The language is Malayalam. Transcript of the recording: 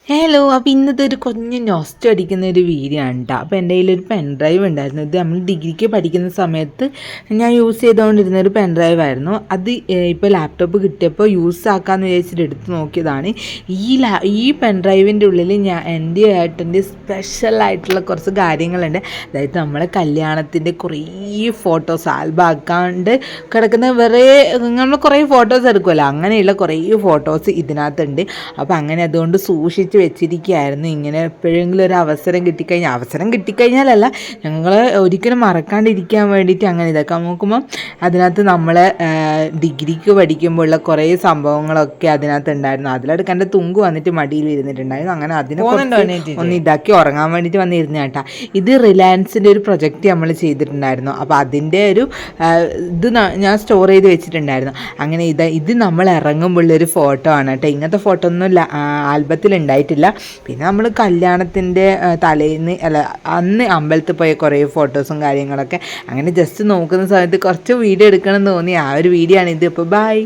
ഹലോ, അപ്പോൾ ഇന്നത്തെ ഒരു കുഞ്ഞ് നൊസ്റ്റു അടിക്കുന്ന ഒരു വീഡിയോ ആണ് കേട്ടോ. അപ്പോൾ എൻ്റെ കയ്യിലൊരു പെൻ ഡ്രൈവ് ഉണ്ടായിരുന്നു. ഇത് നമ്മൾ ഡിഗ്രിക്ക് പഠിക്കുന്ന സമയത്ത് ഞാൻ യൂസ് ചെയ്തുകൊണ്ടിരുന്ന ഒരു പെൻ ഡ്രൈവ് ആയിരുന്നു. അത് ഇപ്പോൾ ലാപ്ടോപ്പ് കിട്ടിയപ്പോൾ യൂസ് ആക്കാമെന്ന് വിചാരിച്ചിട്ട് എടുത്ത് നോക്കിയതാണ്. ഈ പെൻ ഡ്രൈവിൻ്റെ ഉള്ളിൽ എൻ്റെ ഏട്ടൻ്റെ സ്പെഷ്യലായിട്ടുള്ള കുറച്ച് കാര്യങ്ങളുണ്ട്. അതായത് നമ്മളെ കല്യാണത്തിൻ്റെ കുറേ ഫോട്ടോസ് ആൽബം ആക്കാണ്ട് കിടക്കുന്ന നമ്മൾ കുറേ ഫോട്ടോസ് എടുക്കുമല്ലോ, അങ്ങനെയുള്ള കുറേ ഫോട്ടോസ് ഇതിനകത്തുണ്ട്. അപ്പോൾ അങ്ങനെ അതുകൊണ്ട് സൂക്ഷിച്ച് വെച്ചിരിക്കുകയായിരുന്നു. ഇങ്ങനെ എപ്പോഴെങ്കിലും ഒരു അവസരം കിട്ടിക്കഴിഞ്ഞാലല്ല, ഞങ്ങൾ ഒരിക്കലും മറക്കാണ്ടിരിക്കാൻ വേണ്ടിയിട്ട് അങ്ങനെ ഇതൊക്കെ നോക്കുമ്പം അതിനകത്ത് നമ്മൾ ഡിഗ്രിക്ക് പഠിക്കുമ്പോഴുള്ള കുറേ സംഭവങ്ങളൊക്കെ അതിനകത്ത് ഉണ്ടായിരുന്നു. അതിലെടുക്കാൻ എൻ്റെ തുങ്ക് വന്നിട്ട് മടിയിൽ ഇരുന്നിട്ടുണ്ടായിരുന്നു. അങ്ങനെ അതിനെ ഒന്ന് ഇതാക്കി ഉറങ്ങാൻ വേണ്ടിയിട്ട് വന്നിരുന്ന കേട്ടാ. ഇത് റിലയൻസിൻ്റെ ഒരു പ്രൊജക്റ്റ് നമ്മൾ ചെയ്തിട്ടുണ്ടായിരുന്നു. അപ്പോൾ അതിൻ്റെ ഒരു ഇത് ഞാൻ സ്റ്റോർ ചെയ്ത് വെച്ചിട്ടുണ്ടായിരുന്നു. അങ്ങനെ ഇത് നമ്മൾ ഇറങ്ങുമ്പോഴുള്ളൊരു ഫോട്ടോ ആണ് കേട്ടോ. ഇങ്ങനത്തെ ഫോട്ടോ ഒന്നും ആൽബത്തിൽ ഉണ്ടായിട്ടില്ല. പിന്നെ നമ്മൾ കല്യാണത്തിൻ്റെ തലേന്ന് അന്ന് അമ്പലത്തിൽ പോയ കുറേ ഫോട്ടോസും കാര്യങ്ങളൊക്കെ അങ്ങനെ ജസ്റ്റ് നോക്കുന്ന സമയത്ത് കുറച്ച് വീഡിയോ എടുക്കണം എന്ന് തോന്നി. ആ ഒരു വീഡിയോ ആണ് ഇത്. അപ്പോൾ ബൈ.